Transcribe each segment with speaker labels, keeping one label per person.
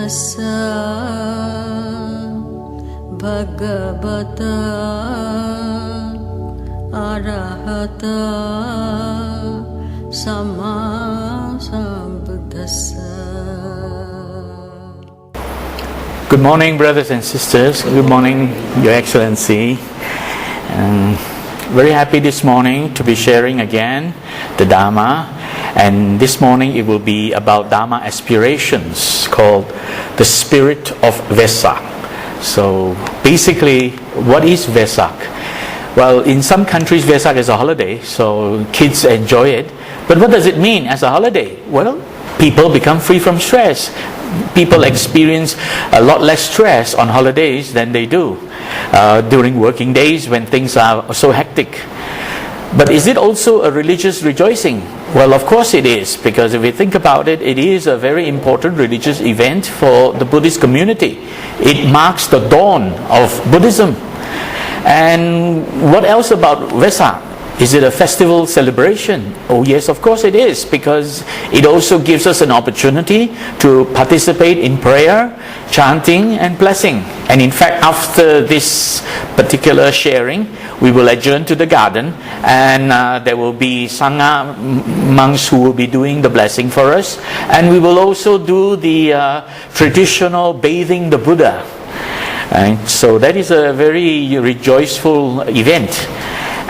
Speaker 1: tassa bhagavata arahata sammasambuddhassa.
Speaker 2: Good morning, brothers and sisters. Good morning, Your Excellency. Very happy this morning to be sharing again the Dharma. And this morning it will be about Dharma aspirations called the spirit of Vesak. So basically, what is Vesak? Well, in some countries Vesak is a holiday, so kids enjoy it. But what does it mean as a holiday? Well, people become free from stress. People experience a lot less stress on holidays than they do during working days when things are so hectic. But is it also a religious rejoicing? Well, of course it is, because if we think about it, it is a very important religious event for the Buddhist community. It marks the dawn of Buddhism. And what else about Vesak? Is it a festival celebration? Oh yes, of course it is, because it also gives us an opportunity to participate in prayer, chanting and blessing. And in fact, after this particular sharing, we will adjourn to the garden, and there will be Sangha monks who will be doing the blessing for us. And we will also do the traditional bathing the Buddha. And so that is a very rejoiceful event.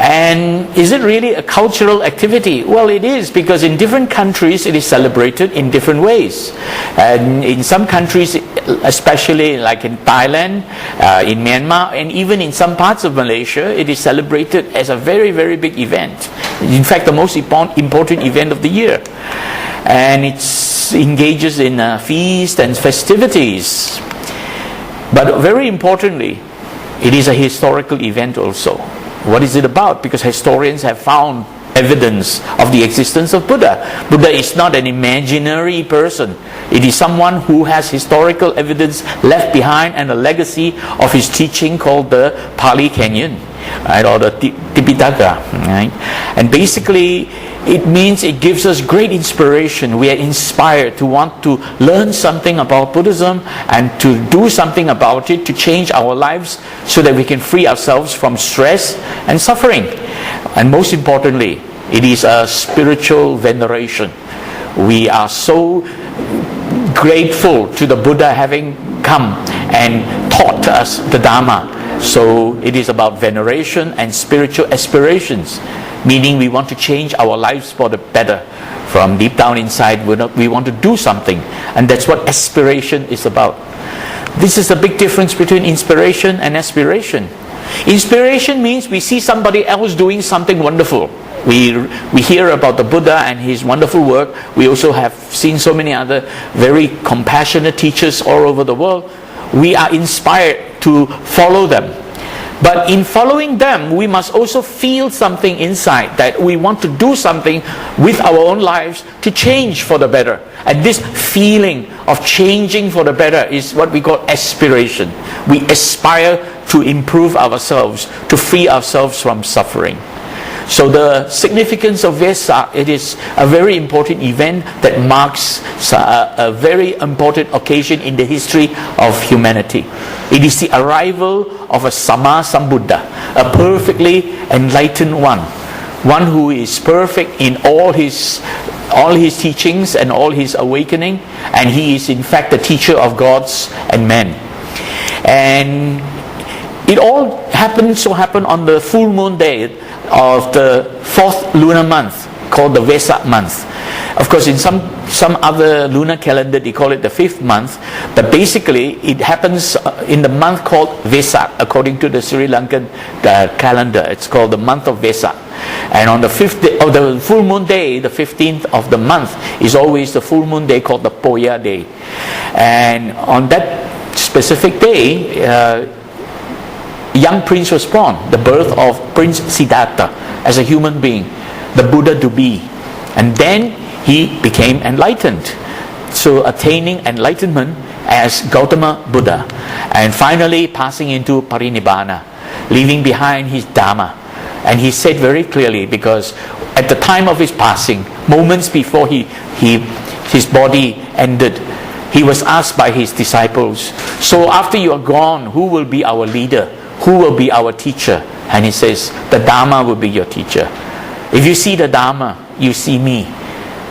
Speaker 2: And is it really a cultural activity? Well, it is, because in different countries it is celebrated in different ways. And in some countries, especially like in Thailand, in Myanmar, and even in some parts of Malaysia, it is celebrated as a very, very big event. In fact, the most important event of the year. And it engages in feasts and festivities. But very importantly, it is a historical event also. What is it about? Because historians have found evidence of the existence of Buddha. Buddha is not an imaginary person. It is someone who has historical evidence left behind and a legacy of his teaching called the Pali Canyon, right, or the Tipitaka. Right? And basically, it means it gives us great inspiration. We are inspired to want to learn something about Buddhism and to do something about it, to change our lives so that we can free ourselves from stress and suffering. And most importantly, it is a spiritual veneration. We are so grateful to the Buddha having come and taught us the Dharma. So it is about veneration and spiritual aspirations, meaning we want to change our lives for the better. From deep down inside, we want to do something. And that's what aspiration is about. This is the big difference between inspiration and aspiration. Inspiration means we see somebody else doing something wonderful. We hear about the Buddha and his wonderful work. We also have seen so many other very compassionate teachers all over the world. We are inspired to follow them. But in following them, we must also feel something inside, that we want to do something with our own lives to change for the better. And this feeling of changing for the better is what we call aspiration. We aspire to improve ourselves, to free ourselves from suffering. So the significance of Vesak, it is a very important event that marks a very important occasion in the history of humanity. It is the arrival of a Sammasambuddha, a perfectly enlightened one who is perfect in all his teachings and all his awakening, and he is in fact the teacher of gods and men. And it all happened on the full moon day of the 4th lunar month, called the Vesak month. Of course, in some other lunar calendar, they call it the 5th month, but basically it happens in the month called Vesak. According to the Sri Lankan calendar, it's called the month of Vesak. And on the 5th day of the full moon day, the 15th of the month, is always the full moon day called the Poya day. And on that specific day, young prince was born, the birth of Prince Siddhartha as a human being, the Buddha to be. And then he became enlightened, so attaining enlightenment as Gautama Buddha, and finally passing into Parinibbana, leaving behind his Dharma. And he said very clearly, because at the time of his passing, moments before his body ended, he was asked by his disciples, so after you are gone, who will be our leader? Who will be our teacher? And he says, the Dharma will be your teacher. If you see the Dharma, you see me.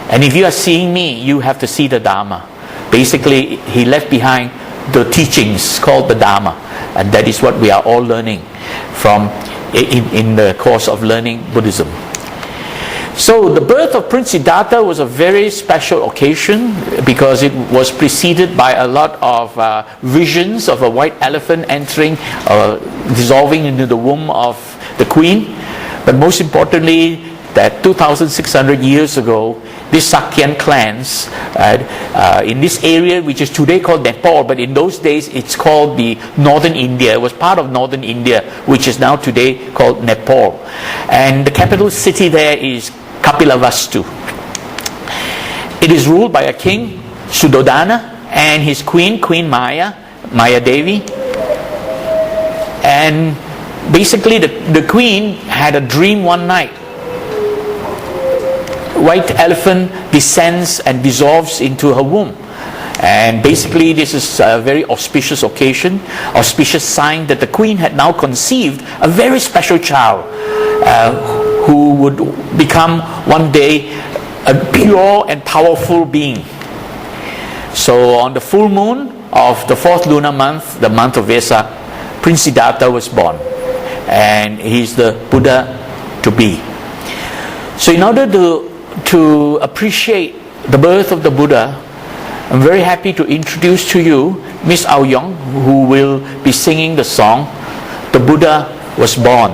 Speaker 2: And if you are seeing me, you have to see the Dharma. Basically, he left behind the teachings called the Dharma. And that is what we are all learning from in the course of learning Buddhism. So the birth of Prince Siddhartha was a very special occasion because it was preceded by a lot of visions of a white elephant entering, dissolving into the womb of the queen. But most importantly, that 2,600 years ago, this Sakyan clans in this area, which is today called Nepal, but in those days it's called the Northern India. It was part of Northern India, which is now today called Nepal. And the capital city there is Kapilavastu. It is ruled by a king, Suddhodana, and his queen, Queen Maya Devi. And basically the queen had a dream one night. White elephant descends and dissolves into her womb. And basically this is a very auspicious occasion, auspicious sign that the queen had now conceived a very special child who would become one day a pure and powerful being. So on the full moon of the 4th lunar month, the month of Vesak, Prince Siddhartha was born. And he's the Buddha to be. So in order to appreciate the birth of the Buddha, I'm very happy to introduce to you Miss Ao Yong, who will be singing the song, The Buddha Was Born.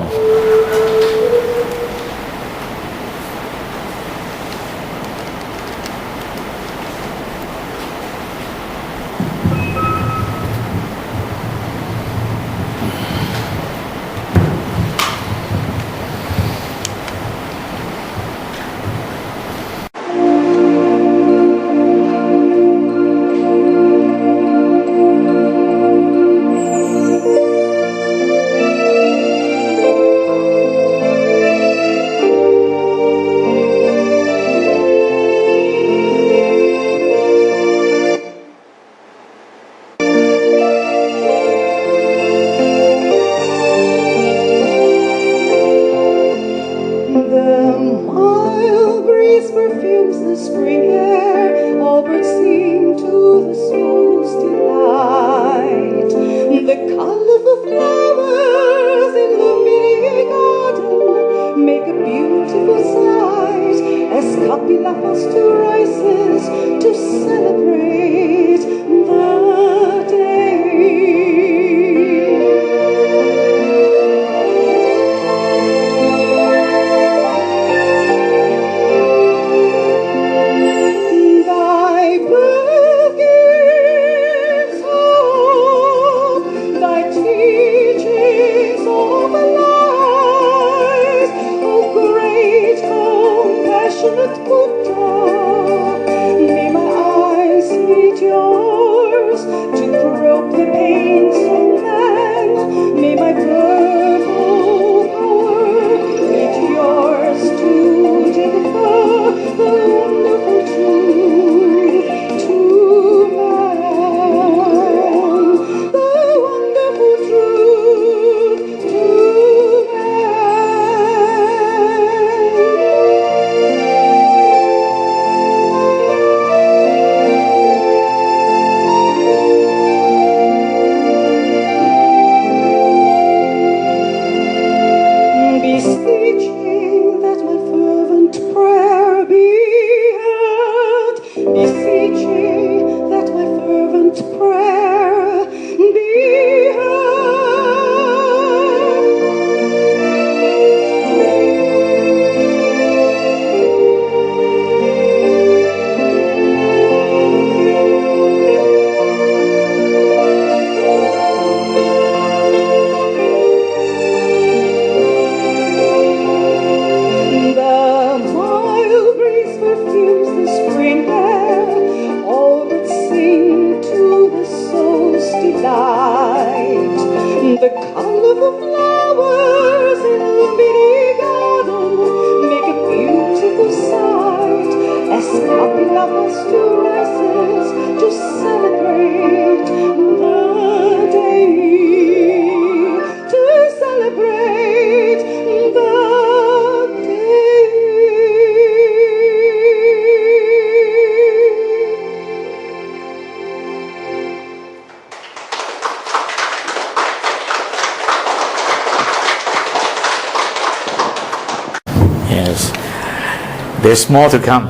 Speaker 2: there's more to come.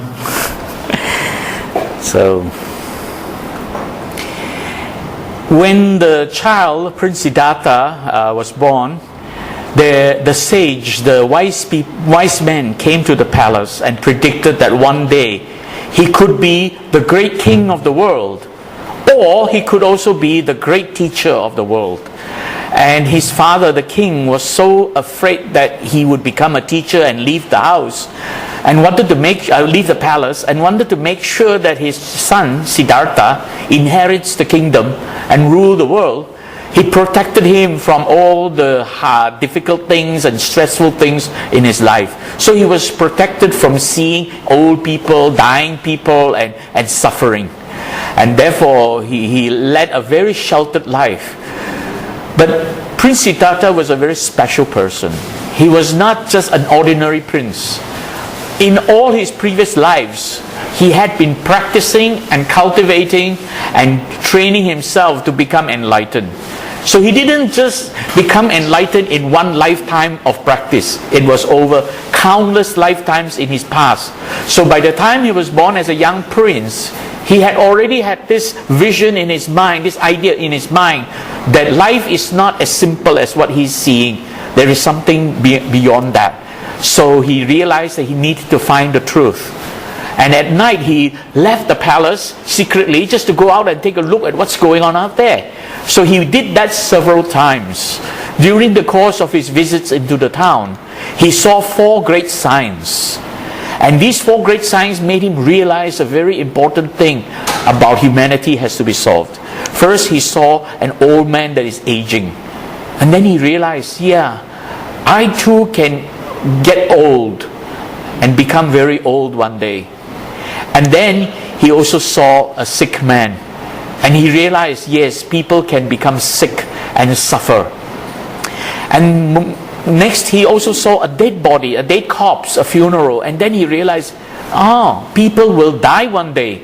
Speaker 2: So, when the child, Prince Siddhartha, was born, the sage, the wise men came to the palace and predicted that one day he could be the great king of the world, or he could also be the great teacher of the world. And his father, the king, was so afraid that he would become a teacher and leave the house, and wanted to leave the palace, and wanted to make sure that his son Siddhartha inherits the kingdom and rule the world. He protected him from all the hard, difficult things and stressful things in his life. So he was protected from seeing old people, dying people, and suffering. And therefore, he led a very sheltered life. But Prince Siddhartha was a very special person. He was not just an ordinary prince. In all his previous lives, he had been practicing and cultivating and training himself to become enlightened. So he didn't just become enlightened in one lifetime of practice. It was over countless lifetimes in his past. So by the time he was born as a young prince, he had already had this vision in his mind, this idea in his mind, that life is not as simple as what he's seeing. There is something beyond that. So he realized that he needed to find the truth. And at night he left the palace secretly just to go out and take a look at what's going on out there. So he did that several times. During the course of his visits into the town, he saw 4 great signs. And these 4 great signs made him realize a very important thing about humanity has to be solved. First, he saw an old man that is aging. And then he realized, I too can get old and become very old one day. And then he also saw a sick man. And he realized, yes, people can become sick and suffer. And next, he also saw a dead body, a dead corpse, a funeral. And then he realized, people will die one day.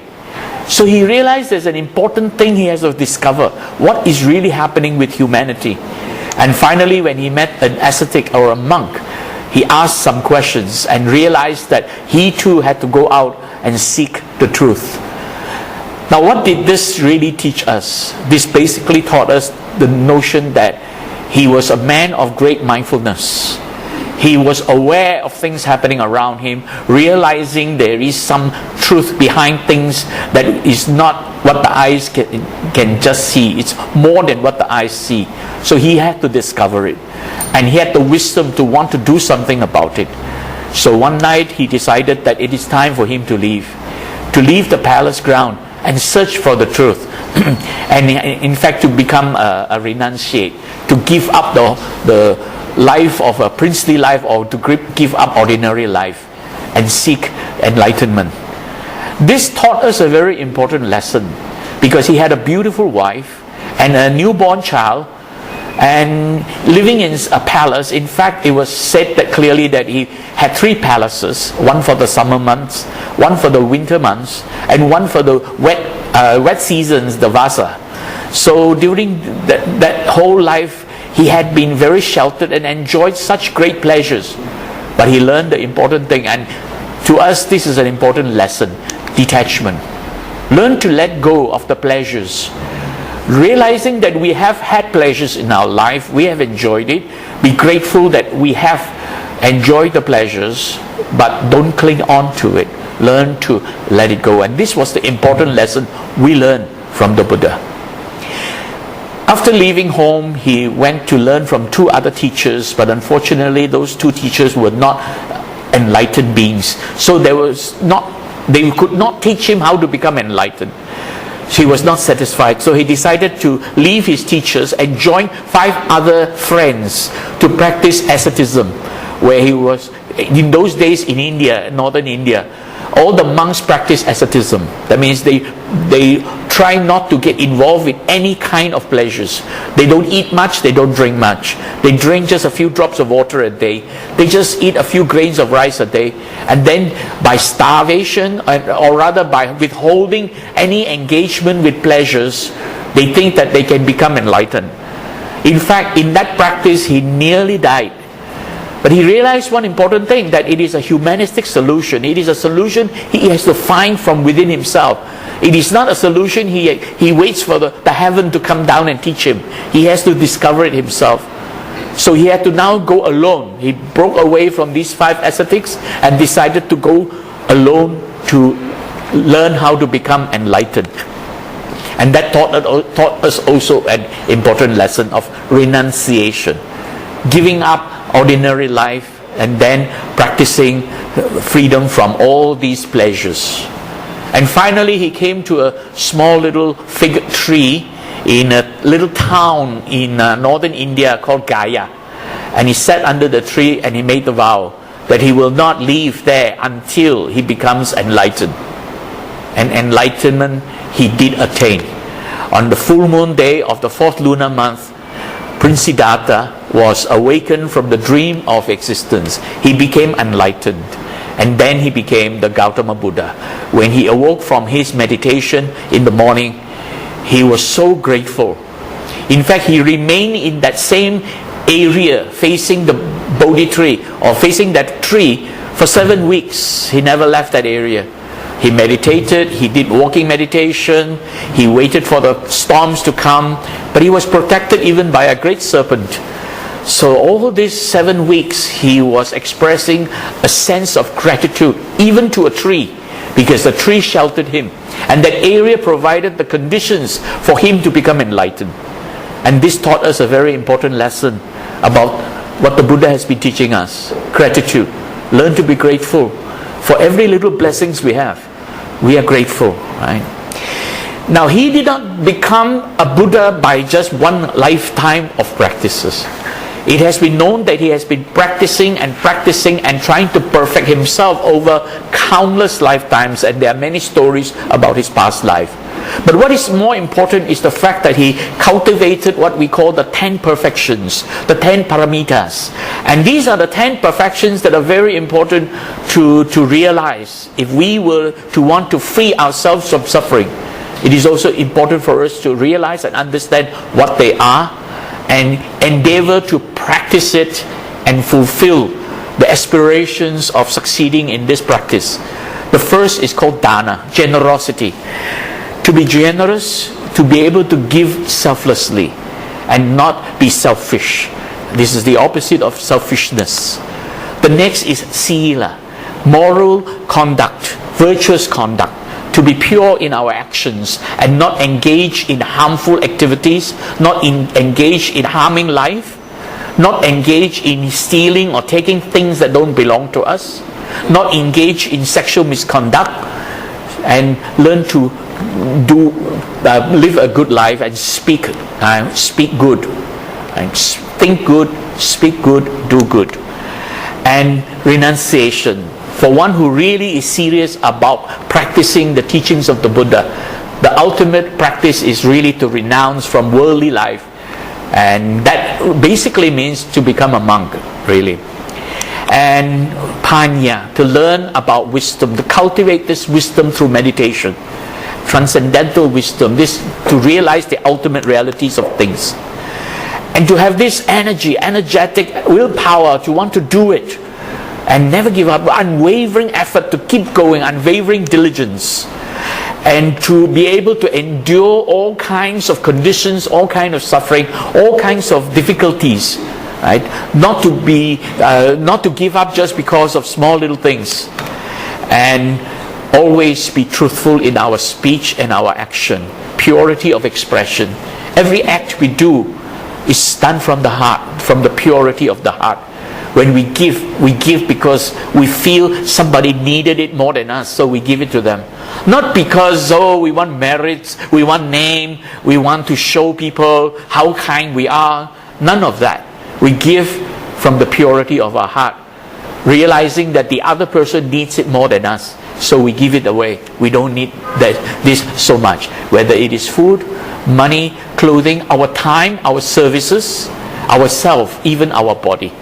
Speaker 2: So he realized there's an important thing he has to discover. What is really happening with humanity? And finally, when he met an ascetic or a monk, he asked some questions and realized that he too had to go out and seek the truth. Now, what did this really teach us? This basically taught us the notion that he was a man of great mindfulness. He was aware of things happening around him, realizing there is some truth behind things that is not what the eyes can just see. It's more than what the eyes see. So he had to discover it. And he had the wisdom to want to do something about it. So one night he decided that it is time for him to leave the palace ground and search for the truth. And in fact, to become a renunciate, to give up the life of a princely life, or to give up ordinary life and seek enlightenment. This taught us a very important lesson, because he had a beautiful wife and a newborn child, and living in a palace. In fact, it was said that clearly that he had 3 palaces, one for the summer months, one for the winter months, and one for the wet seasons, the Vasa. So during that whole life, he had been very sheltered and enjoyed such great pleasures. But he learned the important thing, and to us this is an important lesson: detachment. Learn to let go of the pleasures. Realizing that we have had pleasures in our life, we have enjoyed it. Be grateful that we have enjoyed the pleasures, but don't cling on to it. Learn to let it go. And this was the important lesson we learned from the Buddha. After leaving home, he went to learn from 2 other teachers, but unfortunately those 2 teachers were not enlightened beings. So they could not teach him how to become enlightened. He was not satisfied, so he decided to leave his teachers and join 5 other friends to practice asceticism, where he was, in those days in India, northern India, all the monks practice asceticism. That means they try not to get involved with any kind of pleasures. They don't eat much, they don't drink much. They drink just a few drops of water a day. They just eat a few grains of rice a day. And then by starvation, or rather by withholding any engagement with pleasures, they think that they can become enlightened. In fact, in that practice, he nearly died. But he realized one important thing, that it is a humanistic solution. It is a solution he has to find from within himself. It is not a solution he waits for the heaven to come down and teach him. He has to discover it himself. So he had to now go alone. He broke away from these 5 ascetics and decided to go alone to learn how to become enlightened. And that taught us also an important lesson of renunciation. Giving up ordinary life and then practicing freedom from all these pleasures. And finally he came to a small little fig tree in a little town in northern India called Gaya. And he sat under the tree and he made the vow that he will not leave there until he becomes enlightened. And enlightenment he did attain. On the full moon day of the 4th lunar month, Prince Siddhartha was awakened from the dream of existence. He became enlightened. And then he became the Gautama Buddha. When he awoke from his meditation in the morning, he was so grateful. In fact, he remained in that same area facing the Bodhi tree, or facing that tree, for 7 weeks. He never left that area. He meditated, he did walking meditation, he waited for the storms to come, but he was protected even by a great serpent. So all these 7 weeks he was expressing a sense of gratitude even to a tree, because the tree sheltered him, and that area provided the conditions for him to become enlightened. And this taught us a very important lesson about what the Buddha has been teaching us. Gratitude. Learn to be grateful for every little blessings we have. We are grateful, right? Now, he did not become a Buddha by just one lifetime of practices. It has been known that he has been practicing and trying to perfect himself over countless lifetimes, and there are many stories about his past life. But what is more important is the fact that he cultivated what we call the 10 perfections, the 10 paramitas. And these are the 10 perfections that are very important to realize if we were to want to free ourselves from suffering. It is also important for us to realize and understand what they are and endeavor to practice it and fulfill the aspirations of succeeding in this practice. The first is called dana, generosity. To be generous, to be able to give selflessly and not be selfish. This is the opposite of selfishness. The next is sila, moral conduct, virtuous conduct. To be pure in our actions and not engage in harmful activities, not engage in harming life, not engage in stealing or taking things that don't belong to us, not engage in sexual misconduct, and learn to live a good life and speak good, and think good, speak good, do good. And renunciation. For one who really is serious about practicing the teachings of the Buddha, the ultimate practice is really to renounce from worldly life, and that basically means to become a monk, really. And panya, to learn about wisdom, to cultivate this wisdom through meditation, transcendental wisdom, this to realize the ultimate realities of things, and to have this energetic willpower to want to do it and never give up, unwavering effort to keep going, unwavering diligence, and to be able to endure all kinds of conditions, all kinds of suffering, all kinds of difficulties, right? Not to give up just because of small little things, and always be truthful in our speech and our action, purity of expression. Every act we do is done from the heart, from the purity of the heart. When we give because we feel somebody needed it more than us, so we give it to them. Not because, we want merits, we want name, we want to show people how kind we are. None of that. We give from the purity of our heart, realizing that the other person needs it more than us, so we give it away. We don't need this so much. Whether it is food, money, clothing, our time, our services, ourselves, even our body.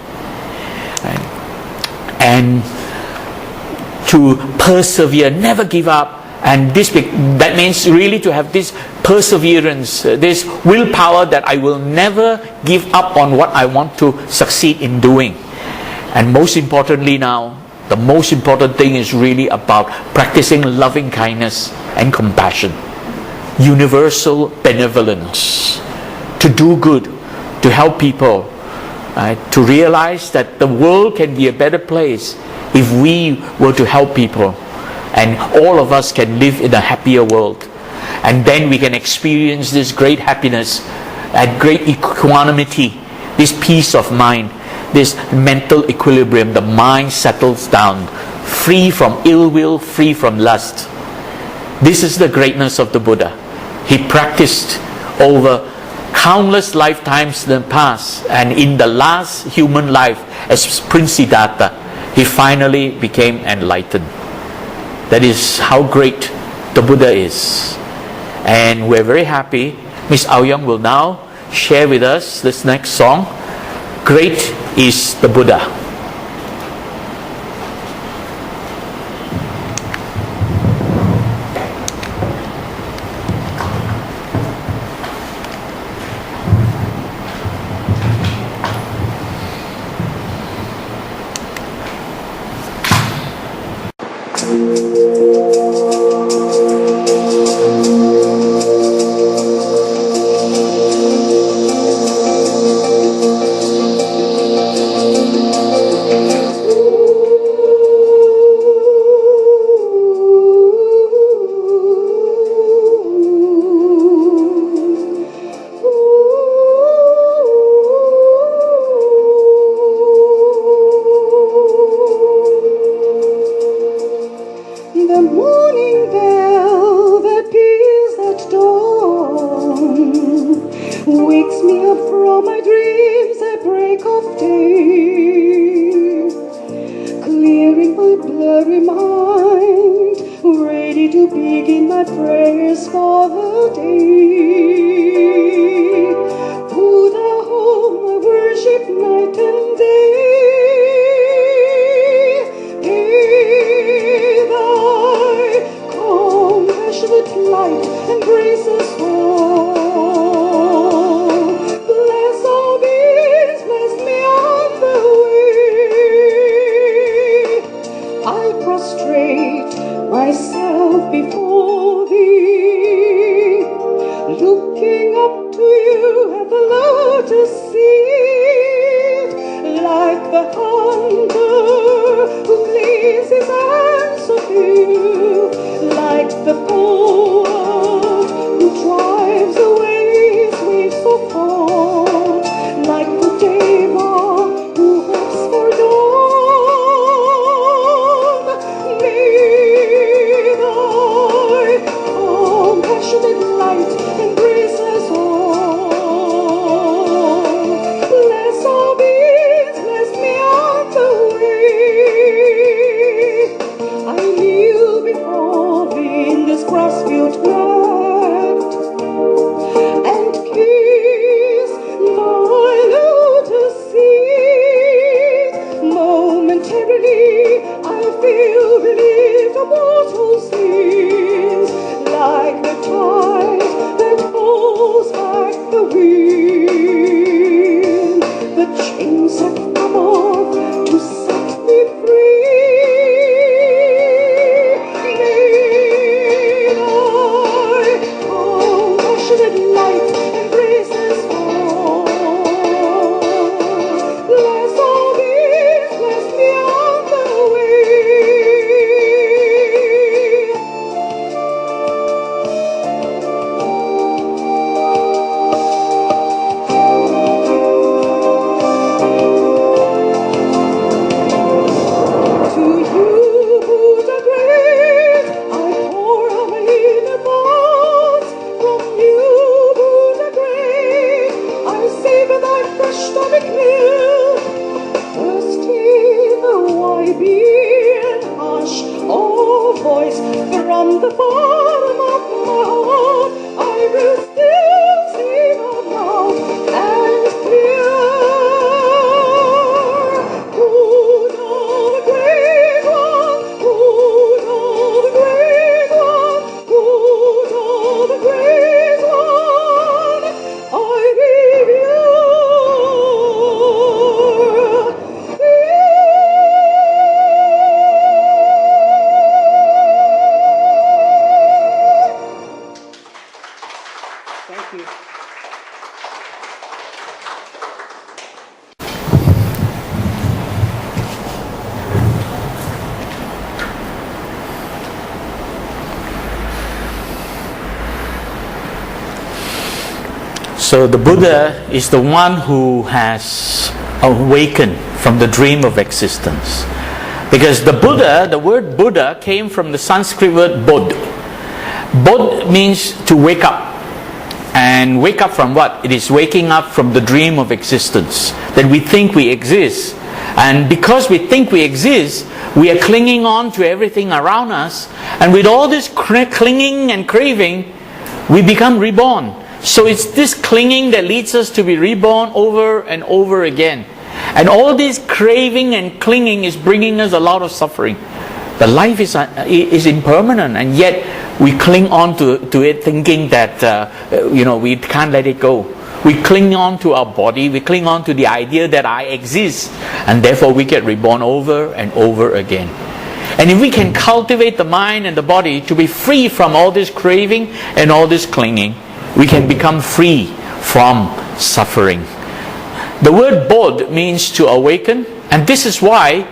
Speaker 2: And to persevere, never give up, and that means really to have this perseverance, this willpower that I will never give up on what I want to succeed in doing. And most importantly now, the most important thing is really about practicing loving kindness and compassion, universal benevolence, to do good, to help people, right? To realize that the world can be a better place if we were to help people, and all of us can live in a happier world. And then we can experience this great happiness and great equanimity, this peace of mind, this mental equilibrium. The mind settles down, free from ill will, free from lust. This is the greatness of the Buddha. He practiced over countless lifetimes in the past, and in the last human life as Prince Siddhartha, he finally became enlightened. That is how great the Buddha is. And we're very happy. Miss Ao Young will now share with us this next song, Great is the Buddha.
Speaker 3: I kneel before thee in this grass-field
Speaker 2: Thank you. So the Buddha is the one who has awakened from the dream of existence. Because the Buddha, the word Buddha came from the Sanskrit word Bodh. Bodh means to wake up. And wake up from what? It is waking up from the dream of existence. That we think we exist. And because we think we exist, we are clinging on to everything around us. And with all this clinging and craving, we become reborn. So it's this clinging that leads us to be reborn over and over again. And all this craving and clinging is bringing us a lot of suffering. The life is impermanent, and yet we cling on to it thinking that we can't let it go. We cling on to our body, we cling on to the idea that I exist, and therefore we get reborn over and over again. And if we can cultivate the mind and the body to be free from all this craving and all this clinging, we can become free from suffering. The word Bodh means to awaken, and this is why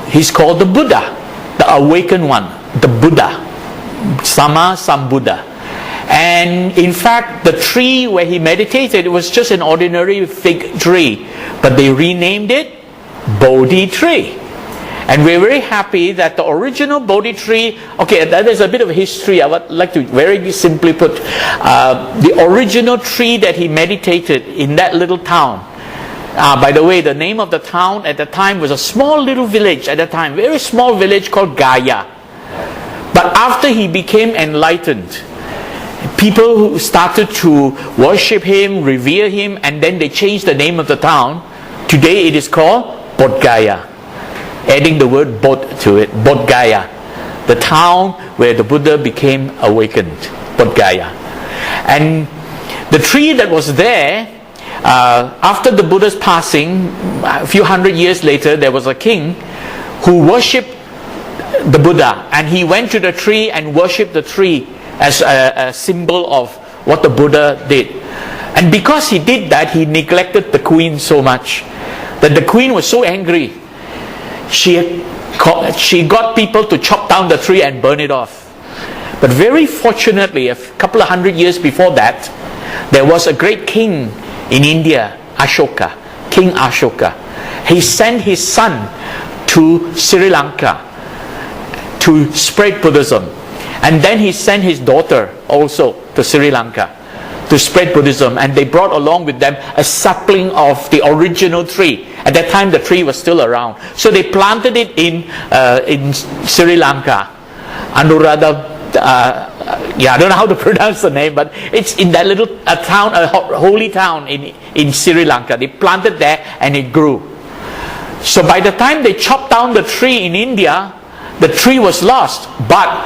Speaker 2: he's called the Buddha, the awakened one, the Buddha, Sama Sambuddha. And in fact, the tree where he meditated, it was just an ordinary fig tree, but they renamed it Bodhi tree. And we're very happy that the original Bodhi tree, okay, that is a bit of history. I would like to very simply put, the original tree that he meditated in that little town. By the way, the name of the town at the time was a small little village at the time, very small village called Gaya. But after he became enlightened, people who started to worship him, revere him, and then they changed the name of the town. Today it is called Bodh Gaya. Adding the word Bodh to it, Bodh Gaya, the town where the Buddha became awakened, Bodh Gaya. And the tree that was there, after the Buddha's passing, a few hundred years later, there was a king who worshipped the Buddha, and he went to the tree and worshipped the tree as a symbol of what the Buddha did. And because he did that, he neglected the queen so much that the queen was so angry. She got people to chop down the tree and burn it off. But very fortunately, a couple of hundred years before that, there was a great king in India, Ashoka, King Ashoka. He sent his son to Sri Lanka to spread Buddhism. And then he sent his daughter also to Sri Lanka to spread Buddhism, and they brought along with them a sapling of the original tree. At that time the tree was still around, so they planted it in Sri Lanka, Anuradha. I don't know how to pronounce the name, but it's in that little town, a holy town in Sri Lanka. They planted there and it grew. So by the time they chopped down the tree in India, the tree was lost, but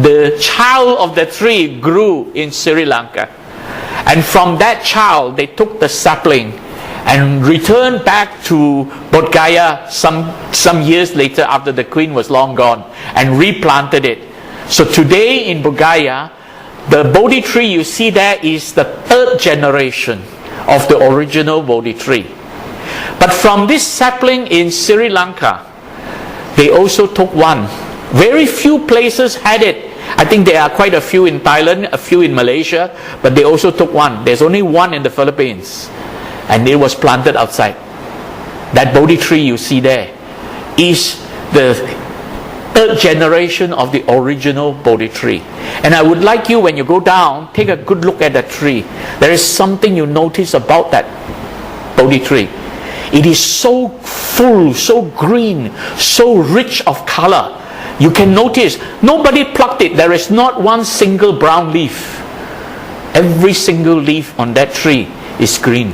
Speaker 2: the child of the tree grew in Sri Lanka. And from that child, they took the sapling and returned back to Bodh Gaya some years later after the queen was long gone, and replanted it. So today in Bodh Gaya, the Bodhi tree you see there is the third generation of the original Bodhi tree. But from this sapling in Sri Lanka, they also took one. Very few places had it. I think there are quite a few in Thailand, a few in Malaysia, but they also took one. There's only one in the Philippines, and it was planted outside. That Bodhi tree you see there is the third generation of the original Bodhi tree. And I would like you, when you go down, take a good look at that tree. There is something you notice about that Bodhi tree. It is so full, so green, so rich of color. You can notice, nobody plucked it. There is not one single brown leaf. Every single leaf on that tree is green.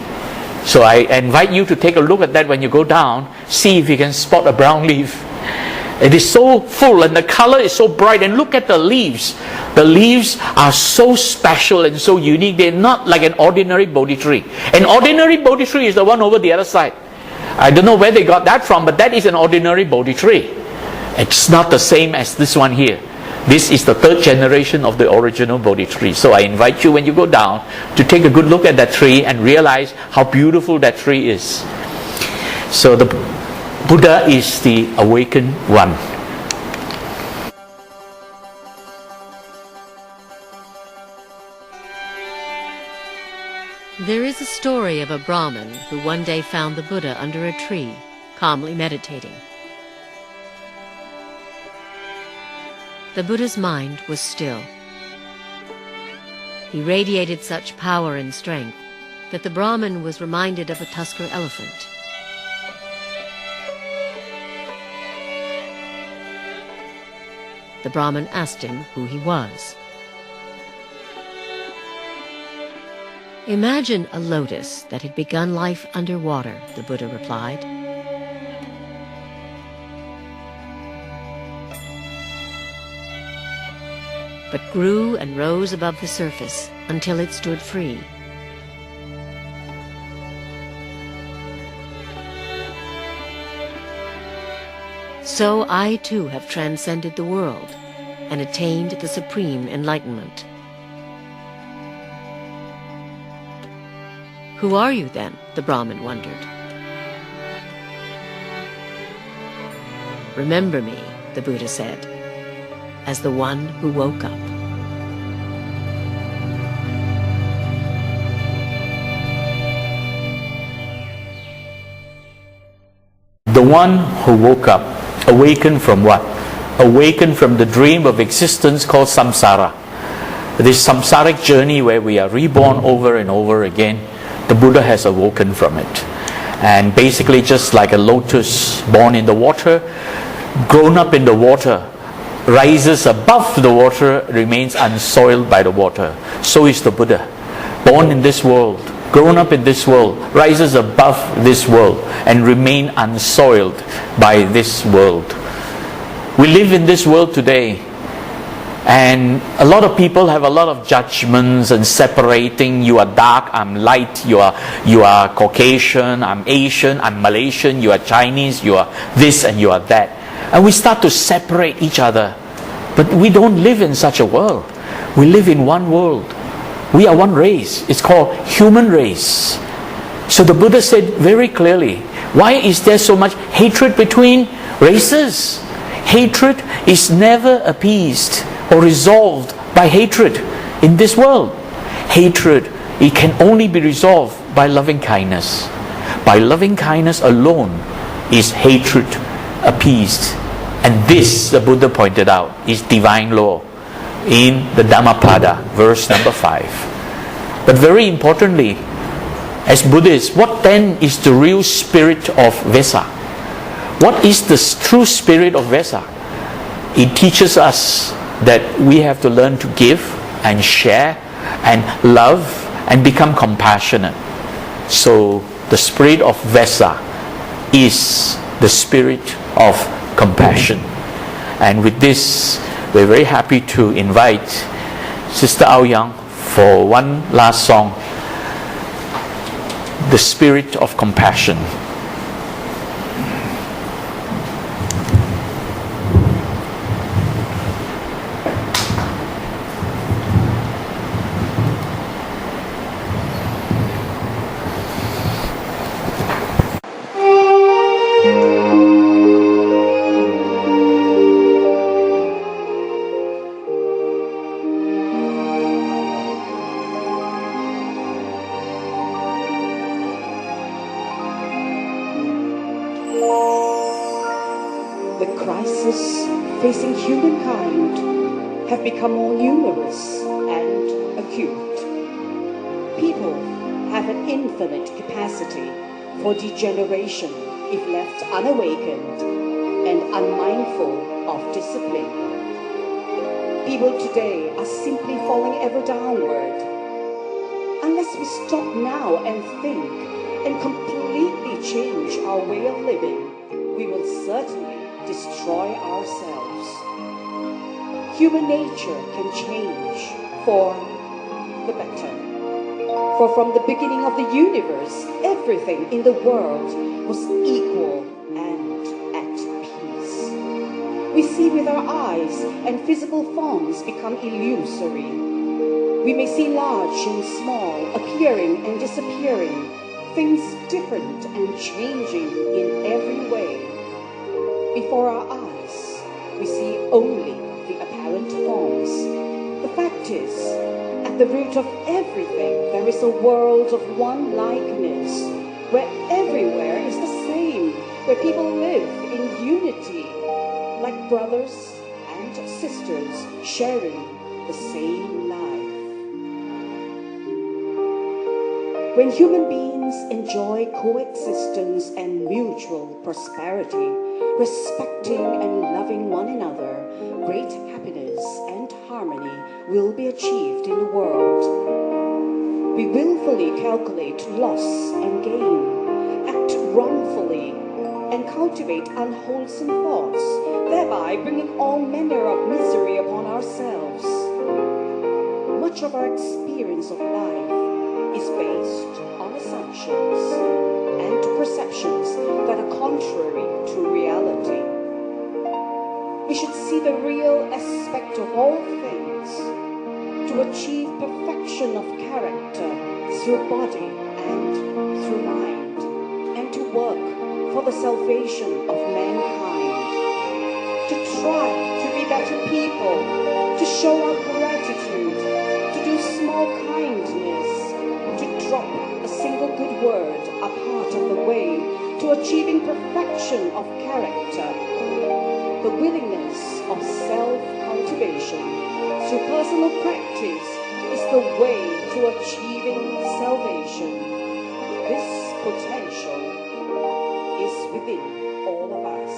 Speaker 2: So I invite you to take a look at that when you go down. See if you can spot a brown leaf. It is so full and the color is so bright. And look at the leaves. The leaves are so special and so unique. They're not like an ordinary Bodhi tree. An ordinary Bodhi tree is the one over the other side. I don't know where they got that from, but that is an ordinary Bodhi tree. It's not the same as this one here. This is the third generation of the original Bodhi tree. So I invite you, when you go down, to take a good look at that tree and realize how beautiful that tree is. So the Buddha is the awakened one.
Speaker 3: There is a story of a Brahmin who one day found the Buddha under a tree, calmly meditating. The Buddha's mind was still. He radiated such power and strength that the Brahmin was reminded of a tusker elephant. The Brahmin asked him who he was. Imagine a lotus that had begun life underwater, the Buddha replied. But grew and rose above the surface until it stood free. So I too have transcended the world and attained the supreme enlightenment. Who are you then? The Brahmin wondered. Remember me, the Buddha said, as the one who woke up.
Speaker 2: The one who woke up, awakened from what? Awakened from the dream of existence called samsara. This samsaric journey where we are reborn over and over again. The Buddha has awoken from it. And basically, just like a lotus born in the water, grown up in the water, rises above the water, remains unsoiled by the water. So is the Buddha. Born in this world, grown up in this world, rises above this world and remain unsoiled by this world. We live in this world today, and a lot of people have a lot of judgments and separating. You are dark, I'm light. You are Caucasian, I'm Asian, I'm Malaysian. You are Chinese, you are this and you are that. And we start to separate each other. But we don't live in such a world. We live in one world. We are one race. It's called human race. So the Buddha said very clearly, why is there so much hatred between races? Hatred is never appeased or resolved by hatred in this world. Hatred, it can only be resolved by loving kindness. By loving kindness alone is hatred appeased. And this, the Buddha pointed out, is divine law in the Dhammapada, verse number 5. But very importantly, as Buddhists, what then is the real spirit of Vesak? What is the true spirit of Vesak? It teaches us that we have to learn to give and share and love and become compassionate. So the spirit of Vesak is the spirit of compassion. And with this, we're very happy to invite Sister Aoyang for one last song, The Spirit of Compassion.
Speaker 4: The crises facing humankind have become more numerous and acute. People have an infinite capacity for degeneration if left unawakened and unmindful of discipline. People today are simply falling ever downward. Unless we stop now and think and completely change our way of living, we will certainly destroy ourselves. Human nature can change for the better. For from the beginning of the universe, everything in the world was equal and at peace. We we see with our eyes and physical forms become illusory. We may see large and small, appearing and disappearing, things different and changing in every way. Before our eyes, we see only the apparent forms. The fact is, at the root of everything, there is a world of one likeness, where everywhere is the same, where people live in unity, like brothers and sisters sharing the same life. When human beings enjoy coexistence and mutual prosperity, respecting and loving one another, great happiness and harmony will be achieved in the world. We willfully calculate loss and gain, act wrongfully, and cultivate unwholesome thoughts, thereby bringing all manner of misery upon ourselves. Much of our experience of life is based on assumptions and perceptions that are contrary to reality. We should see the real aspect of all things, to achieve perfection of character through body and through mind, and to work for the salvation of mankind, to try to be better people, to show our gratitude, to do small kindness, to drop a single good word are part of the way to achieving perfection of character. The willingness of self-cultivation through personal practice is the way to achieving salvation. This potential is within all of us.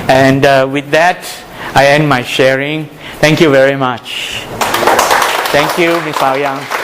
Speaker 2: And with that, I end my sharing. Thank you very much. Thank you, Ms. Bao Yang.